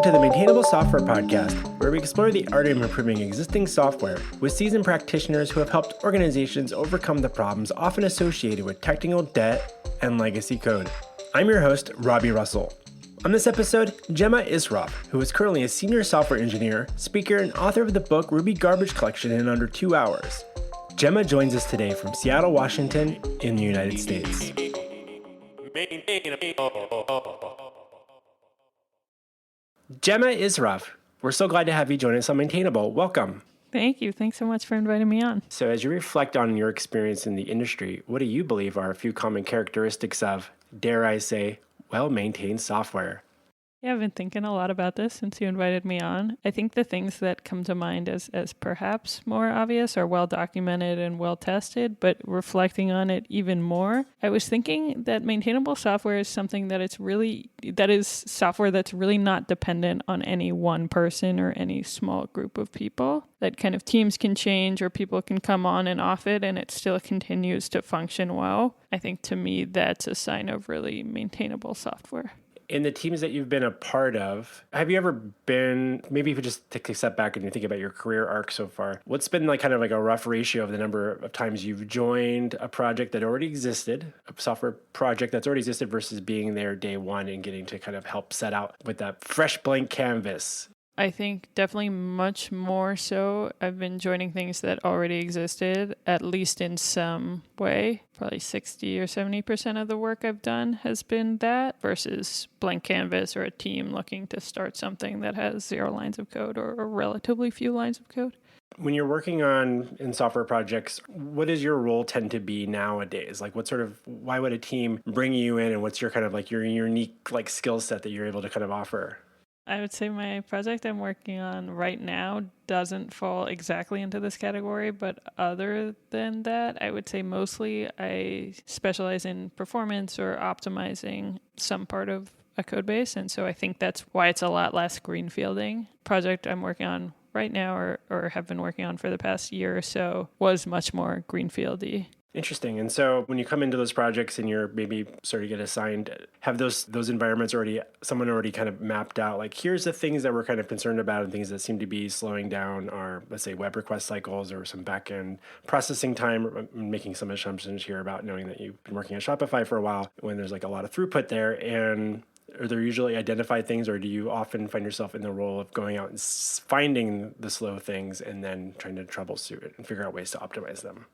to the Maintainable Software Podcast, where we explore the art of improving existing software with seasoned practitioners who have helped organizations overcome the problems often associated with technical debt and legacy code. I'm your host, Robbie Russell. On this episode, Jemma Issroff, who is currently a senior software engineer, speaker, and author of the book Ruby Garbage Collection in Under 2 Hours. Jemma joins us today from Seattle, Washington, in the United States. Jemma Issroff, we're so glad to have you join us on Maintainable. Welcome. Thank you. Thanks so much for inviting me on. So as you reflect on your experience in the industry, what do you believe are a few common characteristics of, dare I say, well-maintained software? Yeah, I've been thinking a lot about this since you invited me on. I think the things that come to mind as perhaps more obvious are well documented and well tested, but reflecting on it even more, I was thinking that maintainable software is something that is software that's really not dependent on any one person or any small group of people. That kind of teams can change or people can come on and off it and it still continues to function well. I think to me that's a sign of really maintainable software. In the teams that you've been a part of, have you ever been, maybe if you just take a step back and you think about your career arc so far, what's been like kind of like a rough ratio of the number of times you've joined a project that already existed, a software project that's already existed versus being there day one and getting to kind of help set out with that fresh blank canvas? I think definitely much more so. I've been joining things that already existed, at least in some way. Probably 60 or 70% of the work I've done has been that versus blank canvas or a team looking to start something that has 0 lines of code or relatively few lines of code. When you're working in software projects, what does your role tend to be nowadays? Like why would a team bring you in and what's your kind of like your unique like skill set that you're able to kind of offer? I would say my project I'm working on right now doesn't fall exactly into this category, but other than that, I would say mostly I specialize in performance or optimizing some part of a code base, and so I think that's why it's a lot less greenfielding. Project I'm working on right now or have been working on for the past year or so was much more greenfieldy. Interesting. And so when you come into those projects and you're maybe sort of get assigned, have those environments someone already kind of mapped out, like here's the things that we're kind of concerned about and things that seem to be slowing down our, let's say, web request cycles or some back-end processing time. I'm making some assumptions here about knowing that you've been working on Shopify for a while when there's like a lot of throughput there. And are there usually identified things, or do you often find yourself in the role of going out and finding the slow things and then trying to troubleshoot it and figure out ways to optimize them?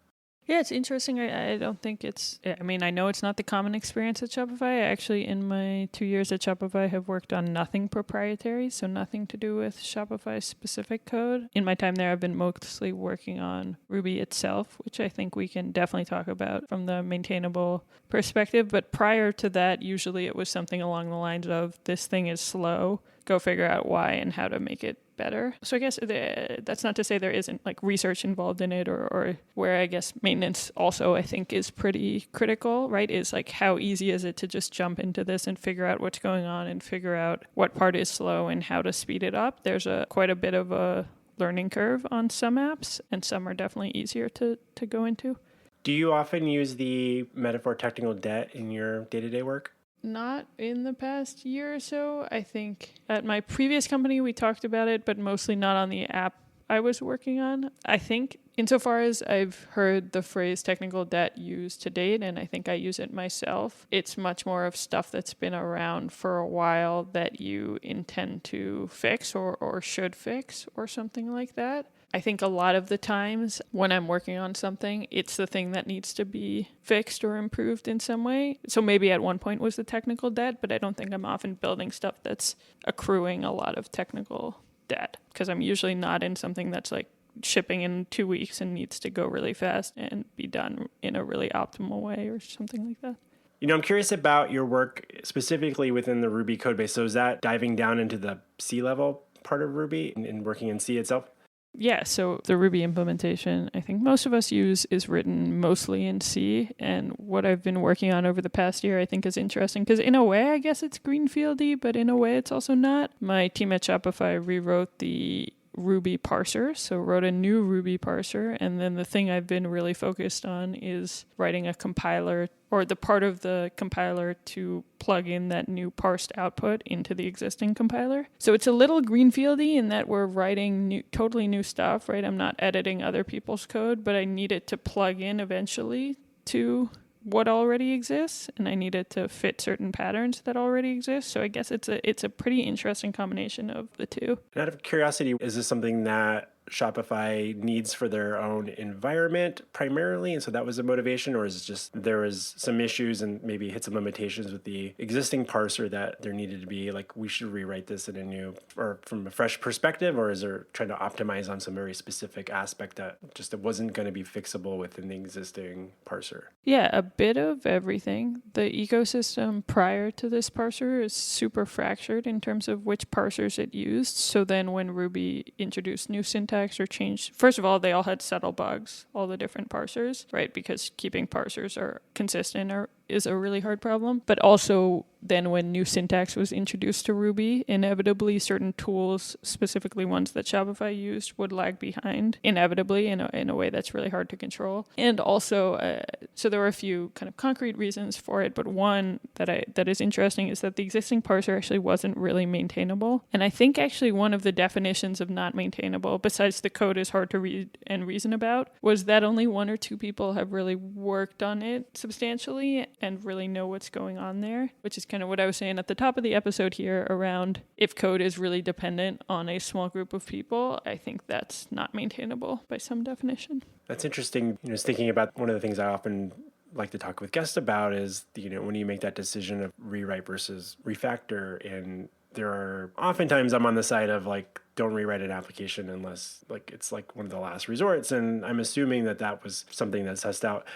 Yeah, it's interesting. I don't think I know it's not the common experience at Shopify. I actually, in my 2 years at Shopify, have worked on nothing proprietary, so nothing to do with Shopify-specific code. In my time there, I've been mostly working on Ruby itself, which I think we can definitely talk about from the maintainable perspective. But prior to that, usually it was something along the lines of, this thing is slow, go figure out why and how to make it better. So I guess that's not to say there isn't like research involved in it or where I guess maintenance also I think is pretty critical, right? Is like how easy is it to just jump into this and figure out what's going on and figure out what part is slow and how to speed it up. There's quite a bit of a learning curve on some apps and some are definitely easier to go into. Do you often use the metaphor technical debt in your day-to-day work? Not in the past year or so. I think at my previous company we talked about it, but mostly not on the app I was working on. I think insofar as I've heard the phrase technical debt used to date, and I think I use it myself, it's much more of stuff that's been around for a while that you intend to fix or should fix or something like that. I think a lot of the times when I'm working on something, it's the thing that needs to be fixed or improved in some way. So maybe at one point was the technical debt, but I don't think I'm often building stuff that's accruing a lot of technical debt because I'm usually not in something that's like shipping in 2 weeks and needs to go really fast and be done in a really optimal way or something like that. You know, I'm curious about your work specifically within the Ruby code base. So is that diving down into the C level part of Ruby and working in C itself? Yeah, so the Ruby implementation I think most of us use is written mostly in C, and what I've been working on over the past year I think is interesting because in a way I guess it's greenfieldy, but in a way it's also not. My team at Shopify rewrote the Ruby parser. So wrote a new Ruby parser. And then the thing I've been really focused on is writing a compiler, or the part of the compiler to plug in that new parsed output into the existing compiler. So it's a little greenfieldy in that we're writing totally new stuff, right? I'm not editing other people's code, but I need it to plug in eventually to what already exists, and I need it to fit certain patterns that already exist. So I guess it's a pretty interesting combination of the two. And out of curiosity, is this something that Shopify needs for their own environment primarily, and so that was a motivation, or is it just there was some issues and maybe hit some limitations with the existing parser that there needed to be like we should rewrite this in a new or from a fresh perspective, or is there trying to optimize on some very specific aspect that just it wasn't going to be fixable within the existing parser? Yeah, a bit of everything. The ecosystem prior to this parser is super fractured in terms of which parsers it used. So then when Ruby introduced new syntax or changed, first of all, they all had subtle bugs, all the different parsers, right? Because keeping parsers are consistent is a really hard problem. But also then when new syntax was introduced to Ruby, inevitably certain tools, specifically ones that Shopify used, would lag behind inevitably in a way that's really hard to control. And also, so there were a few kind of concrete reasons for it, but one that is interesting is that the existing parser actually wasn't really maintainable. And I think actually one of the definitions of not maintainable, besides the code is hard to read and reason about, was that only one or two people have really worked on it substantially and really know what's going on there, which is kind of what I was saying at the top of the episode here around if code is really dependent on a small group of people, I think that's not maintainable by some definition. That's interesting. Thinking about one of the things I often like to talk with guests about is, when you make that decision of rewrite versus refactor, and there are oftentimes I'm on the side of like, don't rewrite an application unless like it's like one of the last resorts. And I'm assuming that was something that's sussed out,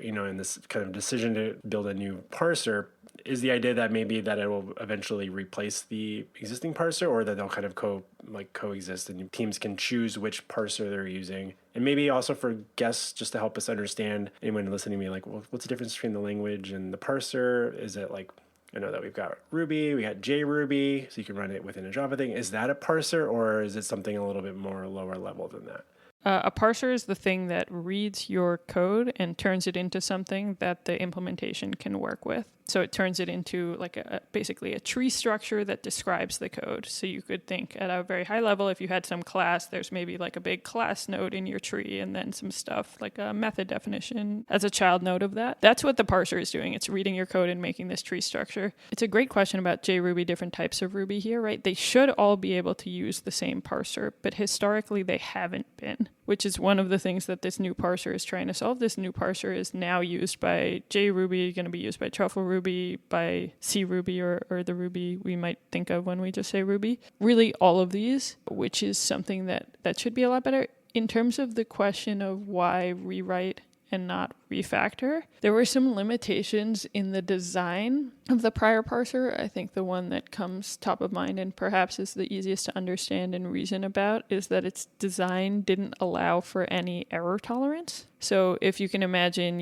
in this kind of decision to build a new parser. Is the idea that maybe that it will eventually replace the existing parser, or that they'll kind of coexist and teams can choose which parser they're using? And maybe also for guests, just to help us understand, anyone listening to me, like, well, what's the difference between the language and the parser? Is it like, I know that we've got Ruby, we got JRuby, so you can run it within a Java thing. Is that a parser, or is it something a little bit more lower level than that? A parser is the thing that reads your code and turns it into something that the implementation can work with. So it turns it into like basically a tree structure that describes the code. So you could think at a very high level, if you had some class, there's maybe like a big class node in your tree and then some stuff like a method definition as a child node of that. That's what the parser is doing. It's reading your code and making this tree structure. It's a great question about JRuby, different types of Ruby here, right? They should all be able to use the same parser, but historically they haven't been, which is one of the things that this new parser is trying to solve. This new parser is now used by JRuby, going to be used by Truffle Ruby, by C Ruby, or the Ruby we might think of when we just say Ruby. Really all of these, which is something that should be a lot better. In terms of the question of why rewrite and not refactor, there were some limitations in the design of the prior parser. I think the one that comes top of mind and perhaps is the easiest to understand and reason about is that its design didn't allow for any error tolerance. So if you can imagine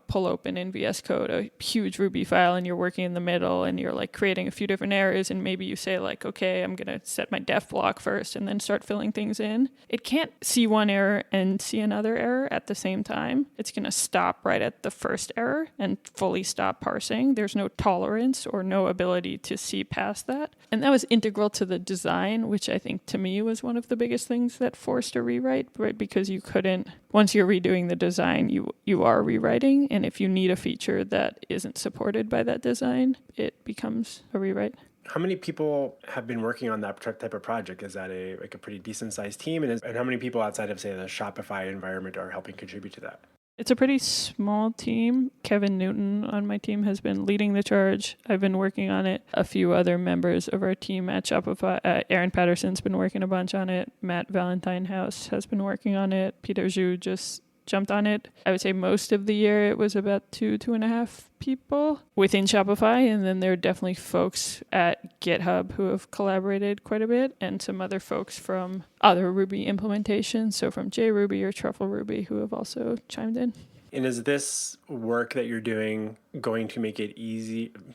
pull open in VS Code a huge Ruby file and you're working in the middle and you're like creating a few different errors, and maybe you say like, okay, I'm going to set my def block first and then start filling things in. It can't see one error and see another error at the same time. It's going to stop right at the first error and fully stop parsing. There's no tolerance or no ability to see past that. And that was integral to the design, which I think to me was one of the biggest things that forced a rewrite, right? Because you couldn't, once you're redoing the design, you are rewriting. And if you need a feature that isn't supported by that design, it becomes a rewrite. How many people have been working on that type of project? Is that a pretty decent sized team? And how many people outside of, say, the Shopify environment are helping contribute to that? It's a pretty small team. Kevin Newton on my team has been leading the charge. I've been working on it. A few other members of our team at Shopify, Aaron Patterson's been working a bunch on it. Matt Valentine House has been working on it. Peter Zhu just jumped on it. I would say most of the year it was about 2.5 people within Shopify, and then there are definitely folks at GitHub who have collaborated quite a bit, and some other folks from other Ruby implementations, so from JRuby or Truffle Ruby, who have also chimed in. And is this work that you're doing going to make it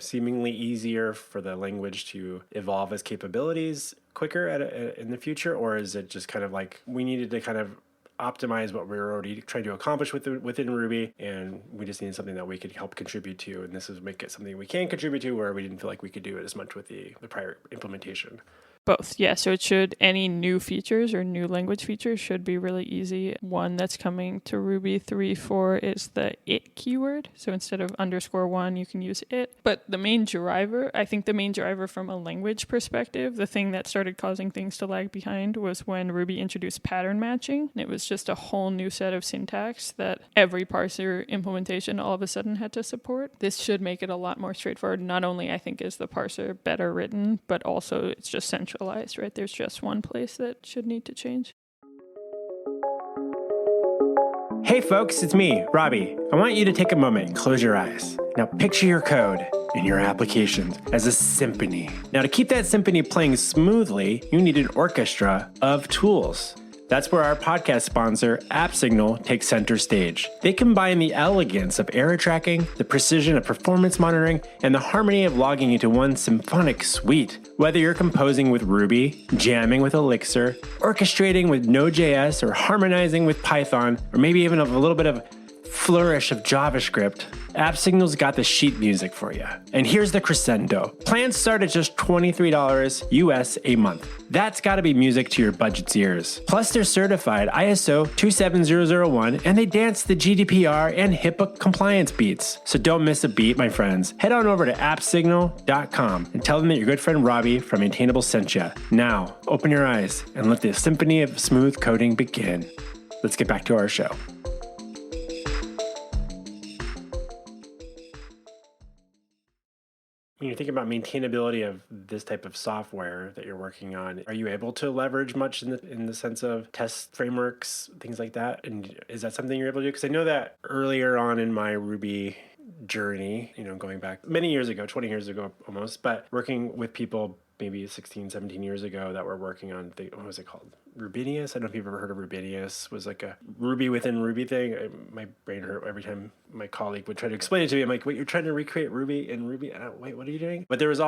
seemingly easier for the language to evolve as capabilities quicker in the future? Or is it just kind of like we needed to kind of optimize what we were already trying to accomplish within Ruby, and we just needed something that we could help contribute to, and this is make it something we can contribute to where we didn't feel like we could do it as much with the prior implementation? Both, yeah. So any new features or new language features should be really easy. One that's coming to Ruby 3.4 is the it keyword. So instead of _1, you can use it. But the main driver, I think the main driver from a language perspective, the thing that started causing things to lag behind was when Ruby introduced pattern matching. And it was just a whole new set of syntax that every parser implementation all of a sudden had to support. This should make it a lot more straightforward. Not only, I think, is the parser better written, but also it's just centralized, right? There's just one place that should need to change. Hey folks, it's me, Robbie. I want you to take a moment and close your eyes. Now picture your code and your applications as a symphony. Now to keep that symphony playing smoothly, you need an orchestra of tools. That's where our podcast sponsor, AppSignal, takes center stage. They combine the elegance of error tracking, the precision of performance monitoring, and the harmony of logging into one symphonic suite. Whether you're composing with Ruby, jamming with Elixir, orchestrating with Node.js, or harmonizing with Python, or maybe even a little bit of flourish of JavaScript, AppSignal's got the sheet music for you. And here's the crescendo. Plans start at just $23 US a month. That's gotta be music to your budget's ears. Plus they're certified ISO 27001 and they dance the GDPR and HIPAA compliance beats. So don't miss a beat, my friends. Head on over to appsignal.com and tell them that your good friend Robbie from Maintainable sent you. Now, open your eyes and let the symphony of smooth coding begin. Let's get back to our show. When you think about maintainability of this type of software that you're working on, are you able to leverage much in the sense of test frameworks, things like that? And is that something you're able to do? Because I know that earlier on in my Ruby journey, going back many years ago, 20 years ago almost, but working with people maybe 16, 17 years ago that were working on, what was it called? Rubinius? I don't know if you've ever heard of Rubinius. It was like a Ruby within Ruby thing. My brain hurt every time my colleague would try to explain it to me. I'm like, wait, you're trying to recreate Ruby in Ruby? Wait, what are you doing? But there was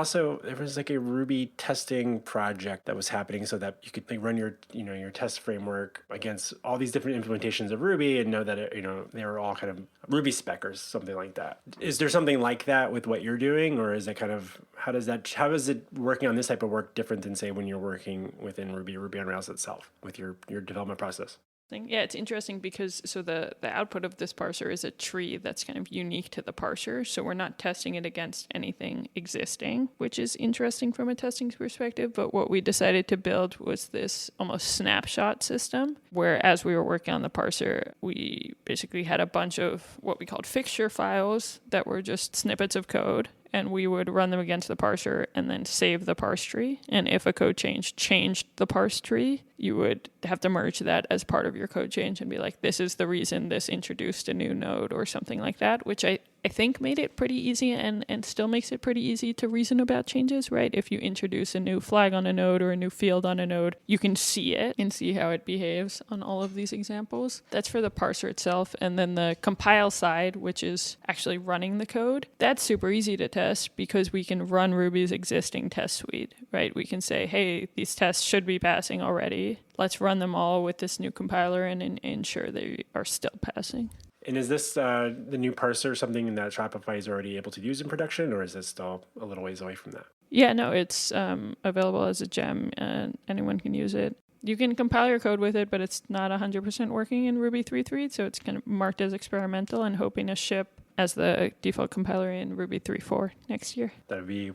like a Ruby testing project that was happening so that you could run your test framework against all these different implementations of Ruby and know that they were all kind of Ruby spec or something like that. Is there something like that with what you're doing, or is it kind of how is it working on this type of work different than say when you're working within Ruby on Rails itself with your development process? Yeah, it's interesting because the output of this parser is a tree that's kind of unique to the parser. So we're not testing it against anything existing, which is interesting from a testing perspective. But what we decided to build was this almost snapshot system where as we were working on the parser, we basically had a bunch of what we called fixture files that were just snippets of code. And we would run them against the parser and then save the parse tree. And if a code change changed the parse tree, you would have to merge that as part of your code change and be like, this is the reason this introduced a new node or something like that, which I think made it pretty easy and still makes it pretty easy to reason about changes, right? If you introduce a new flag on a node or a new field on a node, you can see it and see how it behaves on all of these examples. That's for the parser itself. And then the compile side, which is actually running the code, that's super easy to test because we can run Ruby's existing test suite, right? We can say, hey, these tests should be passing already. Let's run them all with this new compiler and ensure they are still passing. And is this the new parser something that Shopify is already able to use in production, or is this still a little ways away from that? Yeah, no, it's available as a gem and anyone can use it. You can compile your code with it, but it's not 100% working in Ruby 3.3, so it's kind of marked as experimental and hoping to ship as the default compiler in Ruby 3.4 next year. That would be,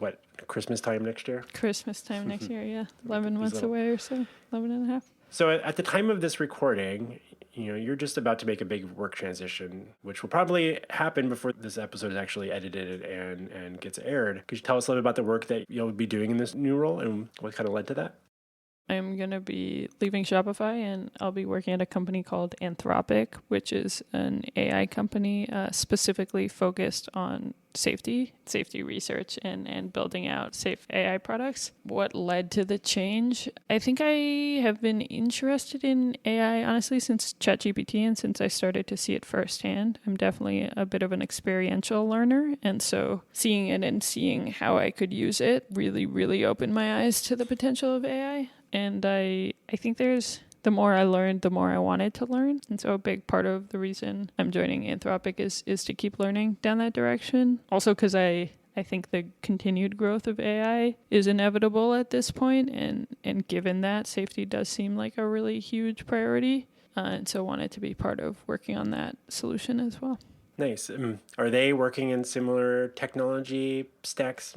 Christmas time next year? Christmas time next year, yeah. 11 months away or so, 11 and a half. So at the time of this recording, you're just about to make a big work transition, which will probably happen before this episode is actually edited and gets aired. Could you tell us a little bit about the work that you'll be doing in this new role and what kind of led to that? I'm going to be leaving Shopify and I'll be working at a company called Anthropic, which is an AI company specifically focused on safety research and building out safe AI products. What led to the change? I think I have been interested in AI, honestly, since ChatGPT and since I started to see it firsthand. I'm definitely a bit of an experiential learner. And so seeing it and seeing how I could use it really, really opened my eyes to the potential of AI. And I think the more I learned, the more I wanted to learn. And so a big part of the reason I'm joining Anthropic is to keep learning down that direction. Also because I think the continued growth of AI is inevitable at this point. And given that, safety does seem like a really huge priority. And so wanted to be part of working on that solution as well. Nice. Are they working in similar technology stacks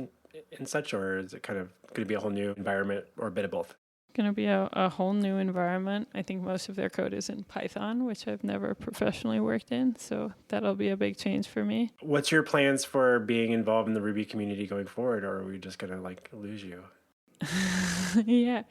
and such, or is it kind of going to be a whole new environment or a bit of both? Going to be a whole new environment. I think most of their code is in Python, which I've never professionally worked in. So that'll be a big change for me. What's your plans for being involved in the Ruby community going forward, or are we just going to lose you? Yeah.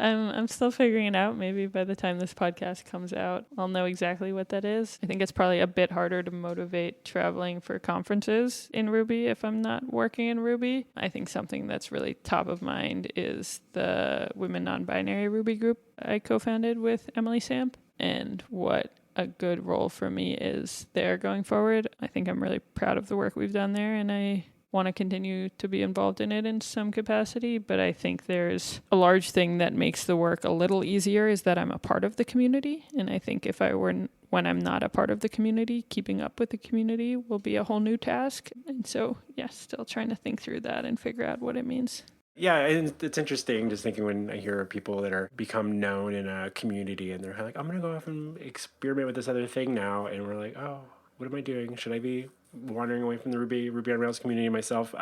I'm still figuring it out. Maybe by the time this podcast comes out, I'll know exactly what that is. I think it's probably a bit harder to motivate traveling for conferences in Ruby if I'm not working in Ruby. I think something that's really top of mind is the Women Non-Binary Ruby group I co-founded with Emily Samp, and what a good role for me is there going forward. I think I'm really proud of the work we've done there, and I want to continue to be involved in it in some capacity, but I think there's a large thing that makes the work a little easier is that I'm a part of the community. And I think if I were, when I'm not a part of the community, keeping up with the community will be a whole new task. And so, yeah, still trying to think through that and figure out what it means. Yeah, and it's interesting just thinking when I hear people that are become known in a community and they're like, I'm going to go off and experiment with this other thing now. And we're like, oh, what am I doing? Should I be wandering away from the Ruby on Rails community myself?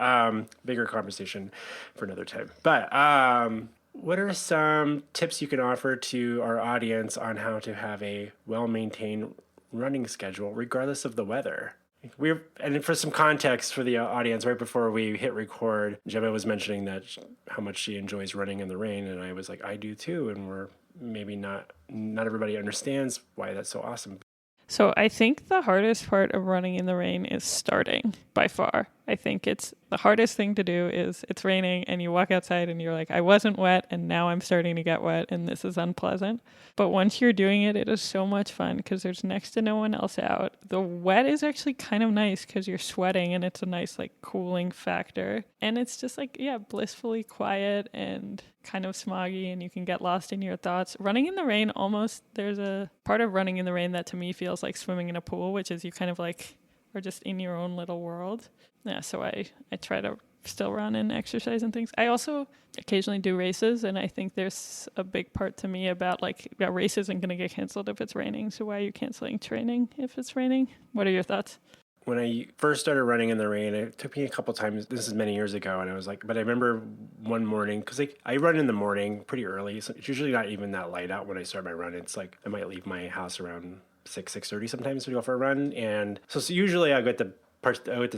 Bigger conversation for another time. But what are some tips you can offer to our audience on how to have a well-maintained running schedule, regardless of the weather? And for some context for the audience, right before we hit record, Jemma was mentioning that how much she enjoys running in the rain, and I was like, I do too, and we're maybe not everybody understands why that's so awesome. So I think the hardest part of running in the rain is starting, by far. I think it's the hardest thing to do is it's raining and you walk outside and you're like, I wasn't wet and now I'm starting to get wet and this is unpleasant. But once you're doing it, it is so much fun because there's next to no one else out. The wet is actually kind of nice because you're sweating and it's a nice cooling factor. And it's just blissfully quiet and kind of smoggy and you can get lost in your thoughts. Running in the rain, there's a part of running in the rain that to me feels like swimming in a pool, which is you kind of are just in your own little world. Yeah, so I try to still run and exercise and things. I also occasionally do races, and I think there's a big part to me about a race isn't going to get canceled if it's raining, so why are you canceling training if it's raining? What are your thoughts? When I first started running in the rain, it took me a couple times. This is many years ago, and I was but I remember one morning, because I run in the morning pretty early, so it's usually not even that light out when I start my run. It's I might leave my house around 6:30 sometimes to go for a run, and so usually I get to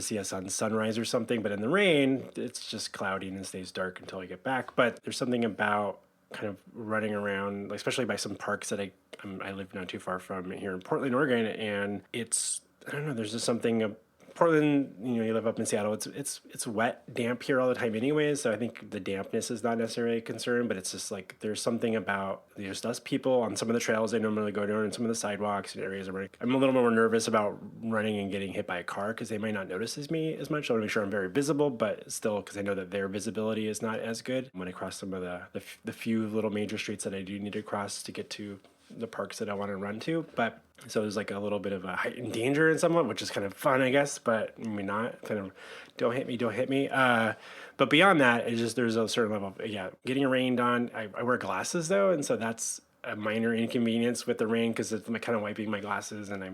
see a sunrise or something, but in the rain, it's just cloudy and it stays dark until I get back. But there's something about kind of running around, especially by some parks that I live not too far from here in Portland, Oregon, and I don't know, there's just something Portland, you live up in Seattle. It's wet, damp here all the time anyways. So I think the dampness is not necessarily a concern, but it's just there's something about there's less people on some of the trails I normally go down and some of the sidewalks and areas where I'm a little more nervous about running and getting hit by a car because they might not notice me as much. I want to make sure I'm very visible, but still because I know that their visibility is not as good when I cross some of the few little major streets that I do need to cross to get to the parks that I want to run to. But so there's a little bit of a heightened danger in somewhat, which is kind of fun, I guess, but maybe not. Kind of don't hit me. But beyond that, it's just there's a certain level of getting rained on. I wear glasses though, and so that's a minor inconvenience with the rain because it's kind of wiping my glasses, and I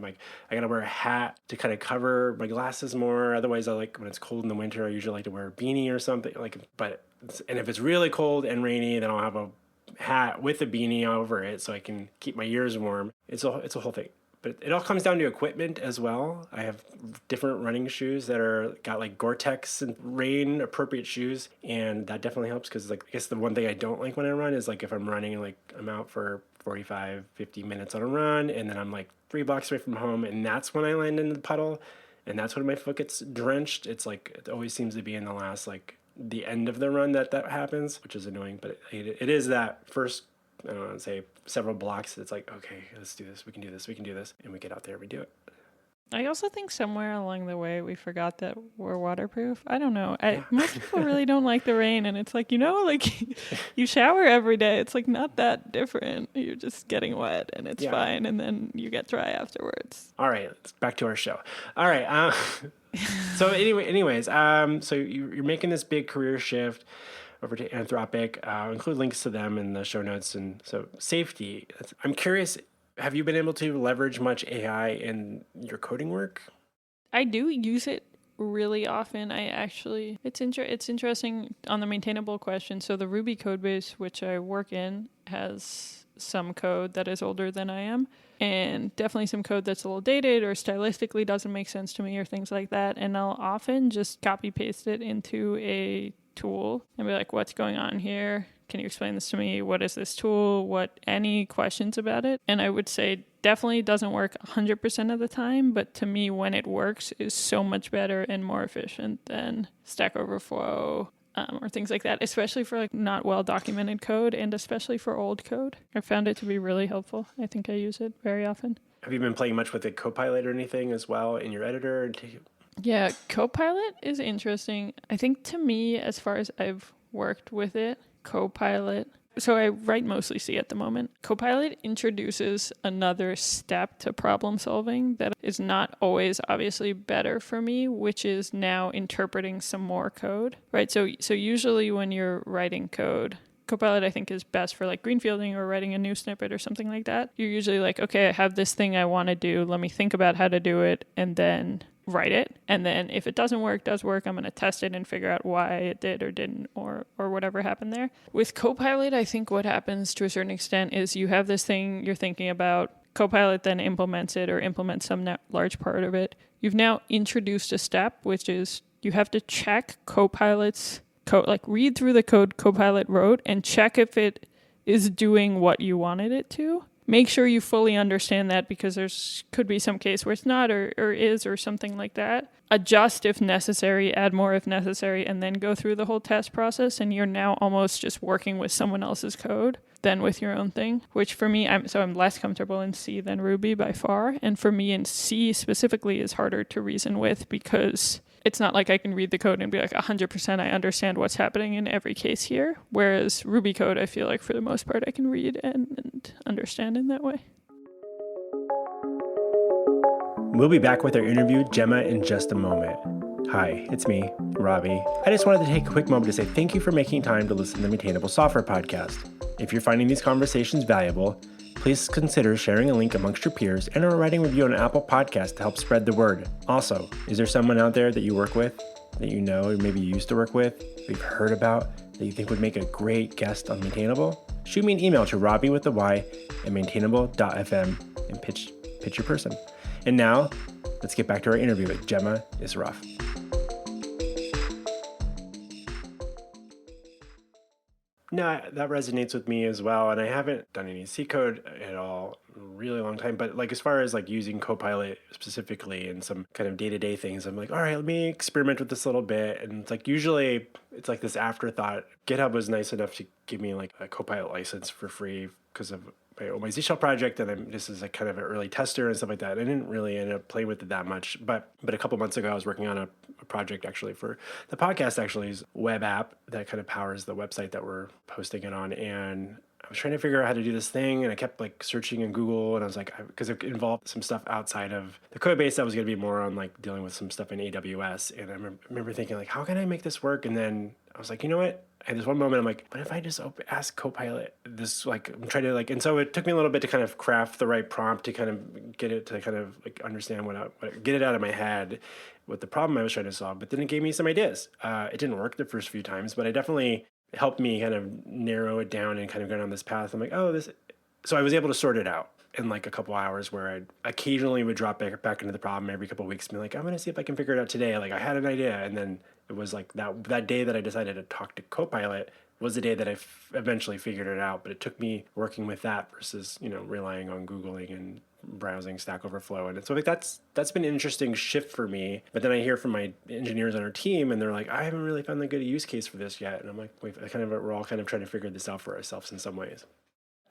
gotta wear a hat to kind of cover my glasses more. Otherwise, when it's cold in the winter, I usually like to wear a beanie or something. And if it's really cold and rainy, then I'll have a hat with a beanie over it so I can keep my ears warm. It's a whole thing. But it all comes down to equipment as well. I have different running shoes that are got like Gore-Tex and rain appropriate shoes, and that definitely helps because like I guess the one thing I don't like when I run is like if I'm running like I'm out for 45, 50 minutes on a run, and then I'm like 3 blocks away from home, and that's when I land in the puddle, and that's when my foot gets drenched. It's like it always seems to be in the last like the end of the run that happens, which is annoying. But it is that first, I don't know, say several blocks. It's like, okay, let's do this. We can do this. We can do this. And we get out there and we do it. I also think somewhere along the way we forgot that we're waterproof. I don't know. Most people really don't like the rain, and it's like, like you shower every day. It's like not that different. You're just getting wet, and it's fine, and then you get dry afterwards. All right, let's back to our show. All right. So anyways, so you're making this big career shift over to Anthropic. Include links to them in the show notes. And so safety. I'm curious. Have you been able to leverage much AI in your coding work? I do use it really often. It's interesting on the maintainable question. So the Ruby code base, which I work in, has some code that is older than I am, and definitely some code that's a little dated or stylistically doesn't make sense to me or things like that. And I'll often just copy paste it into a tool and be like, what's going on here? Can you explain this to me? What is this tool? Any questions about it? And I would say definitely doesn't work 100% of the time, but to me, when it works, is so much better and more efficient than Stack Overflow or things like that, especially for like not well documented code and especially for old code. I found it to be really helpful. I think I use it very often. Have you been playing much with the Copilot or anything as well in your editor? Yeah, Copilot is interesting. I think to me, as far as I've worked with it, Copilot. So I write mostly C at the moment. Copilot introduces another step to problem solving that is not always obviously better for me, which is now interpreting some more code, right? So usually when you're writing code, Copilot I think is best for like greenfielding or writing a new snippet or something like that. You're usually like, okay, I have this thing I want to do. Let me think about how to do it and then write it. And then if it does work, I'm going to test it and figure out why it did or didn't or whatever happened there. With Copilot, I think what happens to a certain extent is you have this thing you're thinking about. Copilot then implements it or implements some large part of it. You've now introduced a step, which is you have to check Copilot's code, like read through the code Copilot wrote and check if it is doing what you wanted it to. Make sure you fully understand that because could be some case where it's not or is or something like that. Adjust if necessary, add more if necessary, and then go through the whole test process. And you're now almost just working with someone else's code than with your own thing, which for me, I'm less comfortable in C than Ruby by far. And for me in C specifically is harder to reason with because it's not like I can read the code and be like 100% I understand what's happening in every case here. Whereas Ruby code, I feel like for the most part I can read and understand in that way. We'll be back with our interview with Jemma in just a moment. Hi, it's me, Robbie. I just wanted to take a quick moment to say thank you for making time to listen to the Maintainable Software Podcast. If you're finding these conversations valuable, please consider sharing a link amongst your peers and or writing a review on Apple Podcasts to help spread the word. Also, is there someone out there that you work with, that you know or maybe you used to work with, that you've heard about, that you think would make a great guest on Maintainable? Shoot me an email to robbie@maintainable.fm and pitch your person. And now, let's get back to our interview with Jemma Issroff. No, that resonates with me as well. And I haven't done any C code at all in a really long time. But like as far as like using Copilot specifically and some kind of day-to-day things, I'm like, all right, let me experiment with this a little bit. And it's like usually it's like this afterthought. GitHub was nice enough to give me like a Copilot license for free because of my Z Shell project, and this is like kind of an early tester and stuff like that. I didn't really end up playing with it that much, but a couple months ago, I was working on a project actually for the podcast, actually is web app that kind of powers the website that we're posting it on. And I was trying to figure out how to do this thing, and I kept like searching in Google, and I was like, because it involved some stuff outside of the code base that was going to be more on like dealing with some stuff in AWS. And I remember thinking like, how can I make this work? And then I was like, you know what? I had this one moment, I'm like, what if I just ask Copilot this, like, I'm trying to like, and so it took me a little bit to kind of craft the right prompt to kind of get it to kind of like understand get it out of my head, what the problem I was trying to solve. But then it gave me some ideas. It didn't work the first few times, but it definitely helped me kind of narrow it down and kind of go down this path. I'm like, so I was able to sort it out. in like a couple hours where I occasionally would drop back into the problem every couple of weeks and be like, I'm going to see if I can figure it out today. Like I had an idea. And then it was like that day that I decided to talk to Copilot was the day that I eventually figured it out. But it took me working with that versus, relying on Googling and browsing Stack Overflow. And so like that's been an interesting shift for me. But then I hear from my engineers on our team and they're like, I haven't really found a good use case for this yet. And I'm like, wait, we're all kind of trying to figure this out for ourselves in some ways.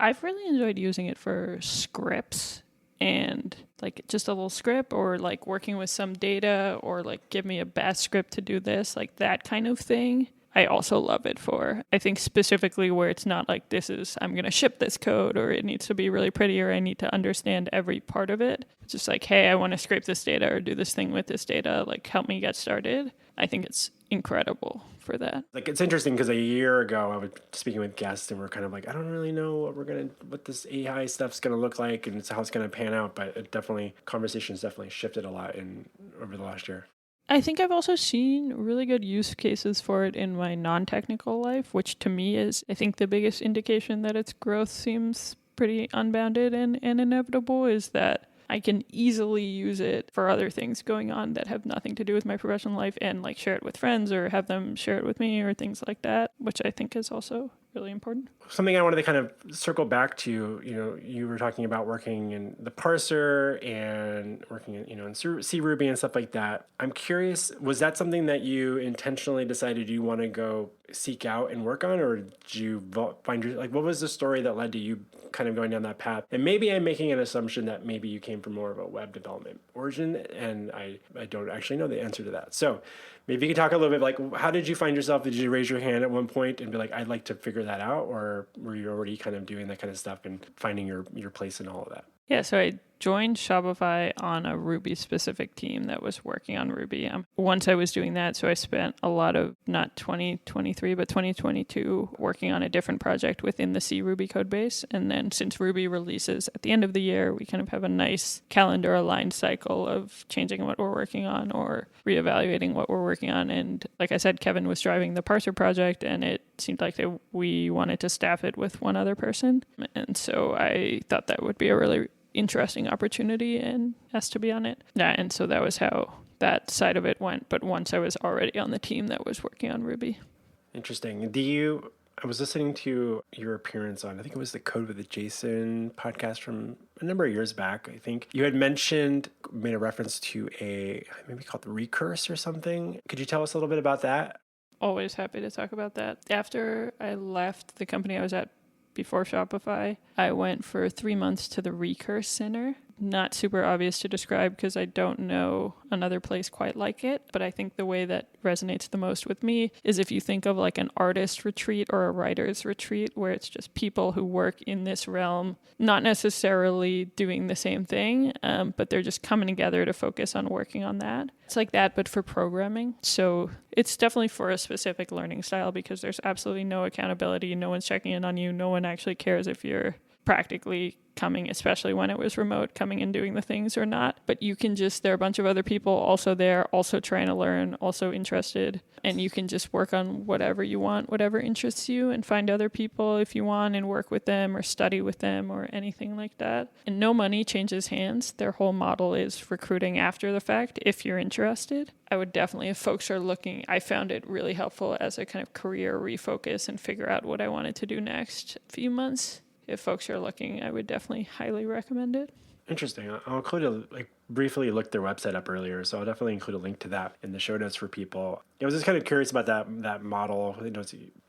I've really enjoyed using it for scripts and like just a little script or like working with some data or like give me a bash script to do this, like that kind of thing. I also love it for, I think specifically where it's not like I'm going to ship this code or it needs to be really pretty or I need to understand every part of it. It's just like, hey, I want to scrape this data or do this thing with this data, like help me get started. I think it's incredible for that. Like it's interesting because a year ago I was speaking with guests and we're kind of like, I don't really know what this AI stuff's gonna look like and how it's gonna pan out, but conversations definitely shifted a lot over the last year. I think I've also seen really good use cases for it in my non-technical life, which to me is, I think the biggest indication that its growth seems pretty unbounded and inevitable is that I can easily use it for other things going on that have nothing to do with my professional life and like share it with friends or have them share it with me or things like that, which I think is also really important. Something I wanted to kind of circle back to, you were talking about working in the parser and working in C Ruby and stuff like that. I'm curious, was that something that you intentionally decided you want to go seek out and work on, or did you what was the story that led to you kind of going down that path? And maybe I'm making an assumption that maybe you came from more of a web development origin, and I don't actually know the answer to that. So maybe you could talk a little bit like, how did you find yourself? Did you raise your hand at one point and be like, I'd like to figure that out? Or were you already kind of doing that kind of stuff and finding your place in all of that? Yeah, so I joined Shopify on a Ruby specific team that was working on Ruby. Once I was doing that, so I spent a lot of not 2023, but 2022 working on a different project within the C Ruby code base. And then since Ruby releases at the end of the year, we kind of have a nice calendar aligned cycle of changing what we're working on or reevaluating what we're working on. And like I said, Kevin was driving the Parser project and it seemed like we wanted to staff it with one other person. And so I thought that would be a really interesting opportunity and asked to be on it. Yeah, and so that was how that side of it went. But once I was already on the team that was working on Ruby. Interesting. I was listening to your appearance on, I think it was the Code with Jason podcast from a number of years back. I think you had made a reference to maybe called the Recurse or something. Could you tell us a little bit about that? Always happy to talk about that. After I left the company I was at before Shopify, I went for 3 months to the Recurse Center. Not super obvious to describe because I don't know another place quite like it, but I think the way that resonates the most with me is if you think of like an artist retreat or a writer's retreat where it's just people who work in this realm, not necessarily doing the same thing, but they're just coming together to focus on working on that. It's like that, but for programming. So it's definitely for a specific learning style because there's absolutely no accountability. No one's checking in on you. No one actually cares if you're practically coming, especially when it was remote, coming and doing the things or not. But you can there are a bunch of other people also there, also trying to learn, also interested. And you can just work on whatever you want, whatever interests you, and find other people if you want and work with them or study with them or anything like that. And no money changes hands. Their whole model is recruiting after the fact if you're interested. I would definitely, if folks are looking, I found it really helpful as a kind of career refocus and figure out what I wanted to do next few months. If folks are looking, I would definitely highly recommend it. Interesting. I'll include briefly looked their website up earlier, so I'll definitely include a link to that in the show notes for people. I was just kind of curious about that model.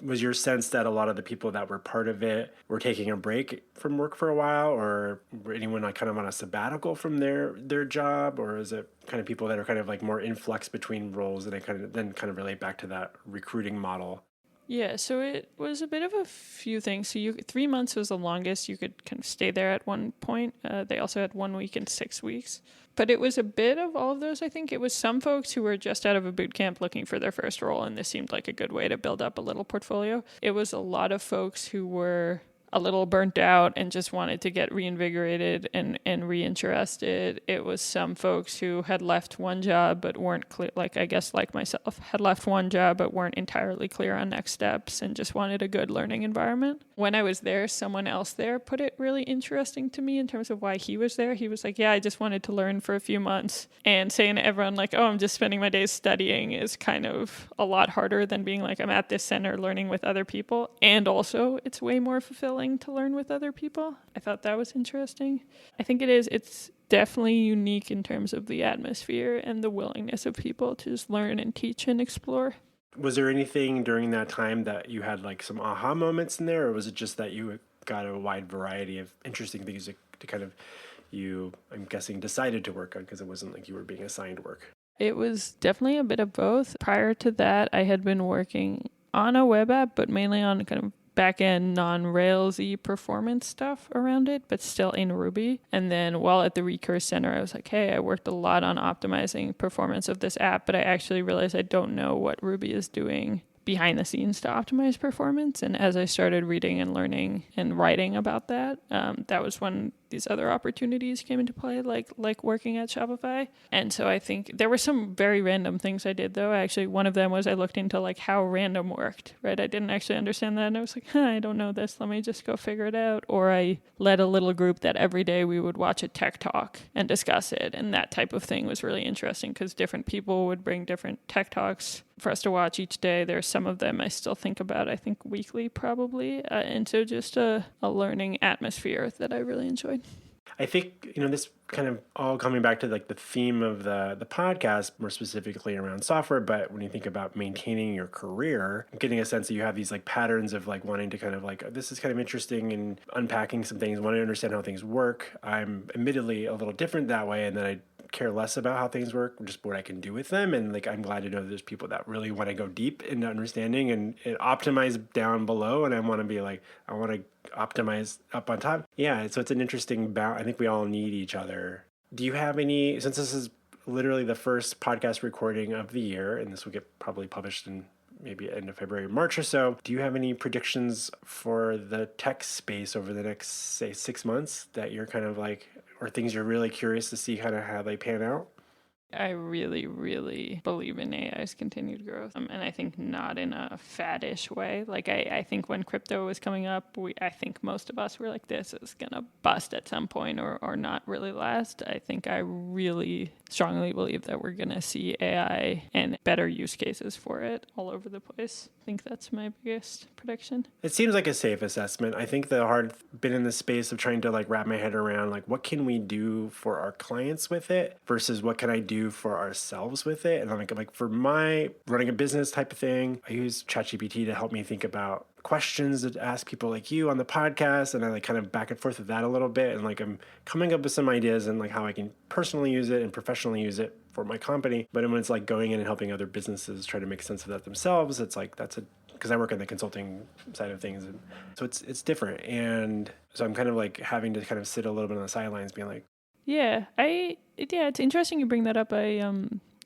Was your sense that a lot of the people that were part of it were taking a break from work for a while, or were anyone kind of on a sabbatical from their job, or is it kind of people that are kind of more in flux between roles and they kind of relate back to that recruiting model? Yeah, so it was a bit of a few things. So 3 months was the longest you could kind of stay there at one point. They also had 1 week and 6 weeks. But it was a bit of all of those, I think. It was some folks who were just out of a boot camp looking for their first role, and this seemed like a good way to build up a little portfolio. It was a lot of folks who were a little burnt out and just wanted to get reinvigorated and reinterested. It was some folks who had left one job but weren't clear, like I guess like myself, had left one job but weren't entirely clear on next steps and just wanted a good learning environment. When I was there, someone else there put it really interesting to me in terms of why he was there. He was like, yeah, I just wanted to learn for a few months. And saying to everyone like, oh, I'm just spending my days studying is kind of a lot harder than being like, I'm at this center learning with other people. And also it's way more fulfilling to learn with other people. I thought that was interesting. I think it is. It's definitely unique in terms of the atmosphere and the willingness of people to just learn and teach and explore. Was there anything during that time that you had like some aha moments in there, or was it just that you got a wide variety of interesting things to kind of you, I'm guessing, decided to work on because it wasn't like you were being assigned work? It was definitely a bit of both. Prior to that, I had been working on a web app, but mainly on kind of back-end non-Rails-y performance stuff around it, but still in Ruby. And then while at the Recurse Center, I was like, hey, I worked a lot on optimizing performance of this app, but I actually realized I don't know what Ruby is doing behind the scenes to optimize performance. And as I started reading and learning and writing about that, that was when these other opportunities came into play, like working at Shopify. And so I think there were some very random things I did, though. Actually, one of them was I looked into like how random worked, right? I didn't actually understand that. And I was like, I don't know this. Let me just go figure it out. Or I led a little group that every day we would watch a tech talk and discuss it. And that type of thing was really interesting because different people would bring different tech talks for us to watch each day. There's some of them I still think about, I think weekly probably. And so just a learning atmosphere that I really enjoyed. I think, this kind of all coming back to like the theme of the podcast, more specifically around software. But when you think about maintaining your career, getting a sense that you have these like patterns of like wanting to kind of like, this is kind of interesting and unpacking some things, wanting to understand how things work. I'm admittedly a little different that way. And then I care less about how things work, just what I can do with them. And like, I'm glad to know that there's people that really want to go deep into understanding and optimize down below. And I want to be like, I want to optimize up on top. Yeah. So it's an interesting balance. I think we all need each other. Do you have any, since this is literally the first podcast recording of the year, and this will get probably published in maybe end of February, March or so, do you have any predictions for the tech space over the next, say, 6 months that you're kind of like, or things you're really curious to see kind of how they pan out? I really, really believe in AI's continued growth. And I think not in a faddish way. Like, I think when crypto was coming up, I think most of us were like, this is going to bust at some point or not really last. I think I really strongly believe that we're going to see AI and better use cases for it all over the place. I think that's my biggest prediction. It seems like a safe assessment. I think the hard bit in the space of trying to like wrap my head around like what can we do for our clients with it versus what can I do for ourselves with it. And I'm like for my running a business type of thing, I use ChatGPT to help me think about questions to ask people like you on the podcast, and I like kind of back and forth with that a little bit, and like I'm coming up with some ideas and like how I can personally use it and professionally use it for my company. But when it's like going in and helping other businesses try to make sense of that themselves, it's like because I work in the consulting side of things, and so it's different. And so I'm kind of like having to kind of sit a little bit on the sidelines being like, it's interesting you bring that up.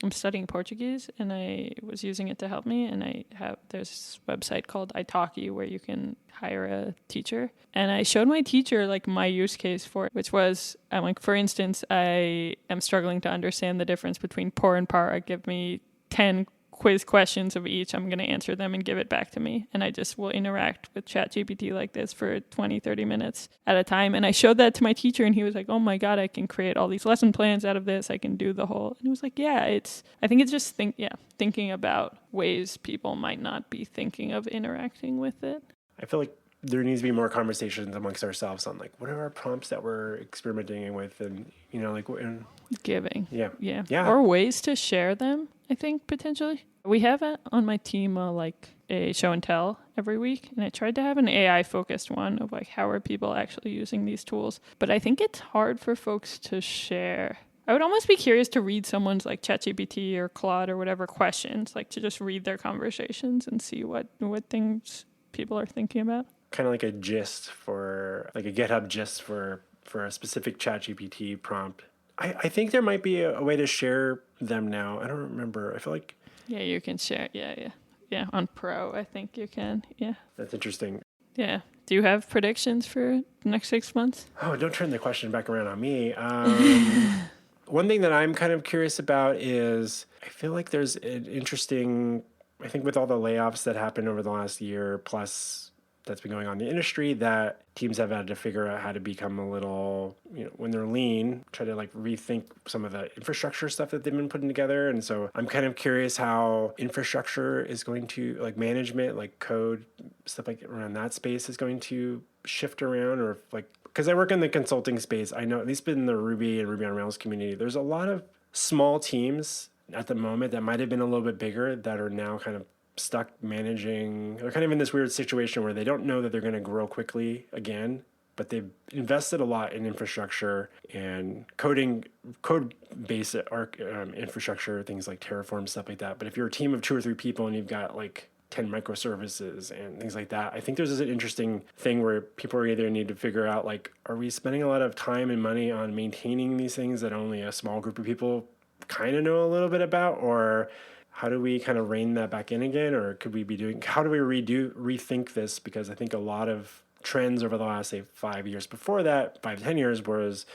I'm studying Portuguese and I was using it to help me, and there's this website called Italki where you can hire a teacher, and I showed my teacher like my use case for it, which was I'm like, for instance, I am struggling to understand the difference between por and para. Give me 10 quiz questions of each. I'm going to answer them and give it back to me. And I just will interact with ChatGPT like this for 20, 30 minutes at a time. And I showed that to my teacher and he was like, oh my God, I can create all these lesson plans out of this. I can do the whole. And it was like, I think it's just thinking about ways people might not be thinking of interacting with it. I feel like there needs to be more conversations amongst ourselves on like, what are our prompts that we're experimenting with, and giving. Yeah. Or ways to share them, I think, potentially. We have on my team like a show and tell every week, and I tried to have an AI focused one of like how are people actually using these tools. But I think it's hard for folks to share. I would almost be curious to read someone's like ChatGPT or Claude or whatever questions, like to just read their conversations and see what things people are thinking about. Kind of like a gist for like a GitHub gist for a specific ChatGPT prompt. I think there might be a way to share them now. I don't remember. I feel like you can share. Yeah. On Pro, I think you can. Yeah. That's interesting. Yeah. Do you have predictions for the next 6 months? Oh, don't turn the question back around on me. One thing that I'm kind of curious about is I feel like there's an interesting, I think with all the layoffs that happened over the last year plus that's been going on in the industry, that teams have had to figure out how to become a little, when they're lean, try to like rethink some of the infrastructure stuff that they've been putting together. And so I'm kind of curious how infrastructure is going to, like management, like code, stuff like around that space is going to shift around, or if, like, because I work in the consulting space, I know at least in the Ruby and Ruby on Rails community, there's a lot of small teams at the moment that might have been a little bit bigger that are now kind of stuck managing. They're kind of in this weird situation where they don't know that they're going to grow quickly again, but they've invested a lot in infrastructure and code-based infrastructure, things like Terraform, stuff like that. But if you're a team of 2 or 3 people and you've got like 10 microservices and things like that, I think there's an interesting thing where people are either need to figure out, like, are we spending a lot of time and money on maintaining these things that only a small group of people kind of know a little bit about, or how do we kind of rein that back in again? Or could we be doing, how do we rethink this? Because I think a lot of trends over the last, say, 5 years before that, 5 to 10 years, was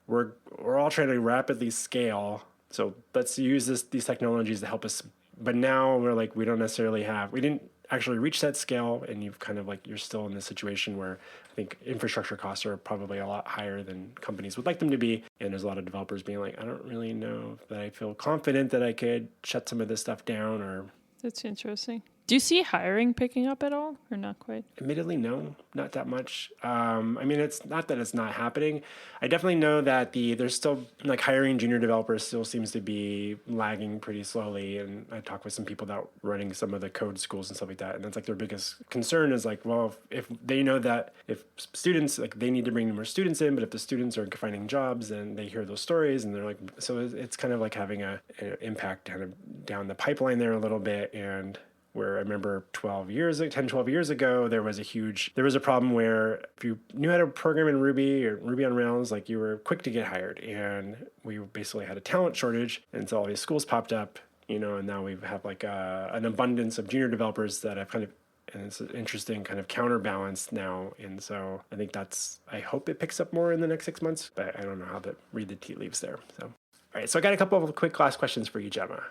we're all trying to rapidly scale. So let's use these technologies to help us. But now we're like, we didn't actually reach that scale. And you've kind of like, you're still in this situation where I think infrastructure costs are probably a lot higher than companies would like them to be. And there's a lot of developers being like, I don't really know that I feel confident that I could shut some of this stuff down. Or That's interesting. Do you see hiring picking up at all, or not quite? Admittedly, no, not that much. I mean, it's not that it's not happening. I definitely know that there's still, like, hiring junior developers still seems to be lagging pretty slowly. And I talk with some people that running some of the code schools and stuff like that. And that's like their biggest concern is like, well, if they know that if students, like, they need to bring more students in, but if the students are finding jobs, then they hear those stories and they're like, so it's kind of like having an impact kind of down the pipeline there a little bit. And where I remember 12 years ago, there was a problem where if you knew how to program in Ruby or Ruby on Rails, like, you were quick to get hired. And we basically had a talent shortage. And so all these schools popped up, and now we have like an abundance of junior developers that have kind of, and it's an interesting kind of counterbalance now. And so I think I hope it picks up more in the next 6 months, but I don't know how to read the tea leaves there. So, all right. So I got a couple of quick last questions for you, Jemma.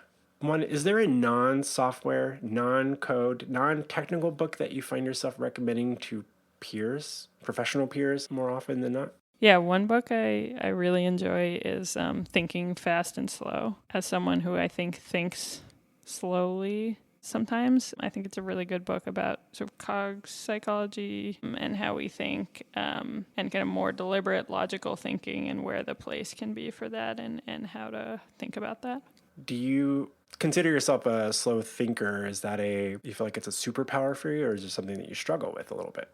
One, is there a non-software, non-code, non-technical book that you find yourself recommending to peers, professional peers, more often than not? Yeah, one book I really enjoy is Thinking Fast and Slow. As someone who I think thinks slowly sometimes, I think it's a really good book about sort of cog psychology and how we think, and kind of more deliberate, logical thinking and where the place can be for that, and how to think about that. Do you consider yourself a slow thinker? You feel like it's a superpower for you, or is it something that you struggle with a little bit?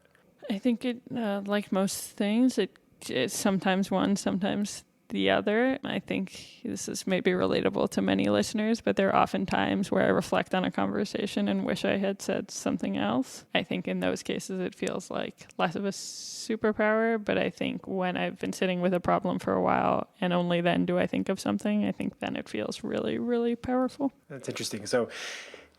I think it, like most things, it's sometimes one, sometimes the other. I think this is maybe relatable to many listeners, but there are often times where I reflect on a conversation and wish I had said something else. I think in those cases it feels like less of a superpower, but I think when I've been sitting with a problem for a while and only then do I think of something, I think then it feels really, really powerful. That's interesting. So,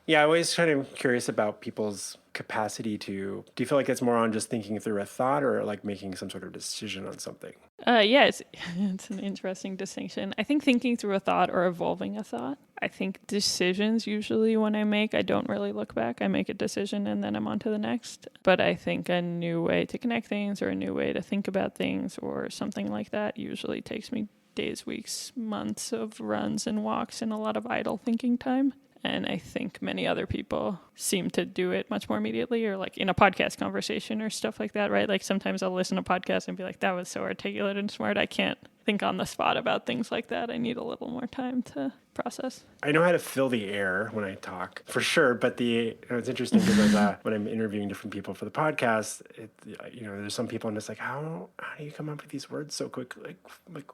yeah, I always kind of curious about people's capacity do you feel like it's more on just thinking through a thought, or like making some sort of decision on something? Yeah, it's an interesting distinction. I think thinking through a thought or evolving a thought. I think decisions usually when I don't really look back. I make a decision and then I'm on to the next. But I think a new way to connect things or a new way to think about things or something like that usually takes me days, weeks, months of runs and walks and a lot of idle thinking time. And I think many other people seem to do it much more immediately, or like in a podcast conversation or stuff like that, right? Like sometimes I'll listen to podcasts and be like, that was so articulate and smart. I can't think on the spot about things like that. I need a little more time to process. I know how to fill the air when I talk, for sure. But it's interesting because when I'm interviewing different people for the podcast, there's some people I'm just like, how do you come up with these words so quickly? Like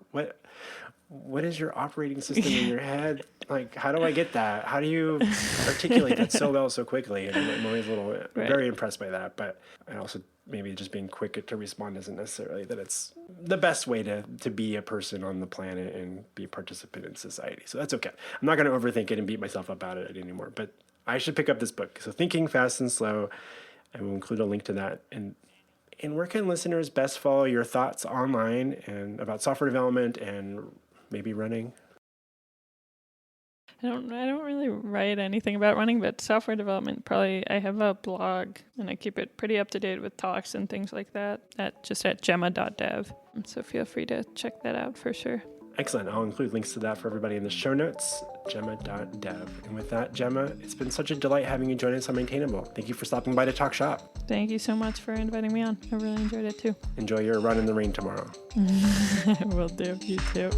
what is your operating system in your head? Like, how do I get that? How do you articulate that so well so quickly? And I'm always very impressed by that. But I also, maybe just being quick to respond isn't necessarily that it's the best way to be a person on the planet and be a participant in society. So that's okay. I'm not going to overthink it and beat myself up about it anymore. But I should pick up this book. So Thinking Fast and Slow, I will include a link to that And where can listeners best follow your thoughts online and about software development and maybe running? I don't really write anything about running, but software development, probably I have a blog and I keep it pretty up to date with talks and things like that at Jemma.dev. So feel free to check that out for sure. Excellent. I'll include links to that for everybody in the show notes, Jemma.dev. And with that, Jemma, it's been such a delight having you join us on Maintainable. Thank you for stopping by to talk shop. Thank you so much for inviting me on. I really enjoyed it too. Enjoy your run in the rain tomorrow. Will do. You too.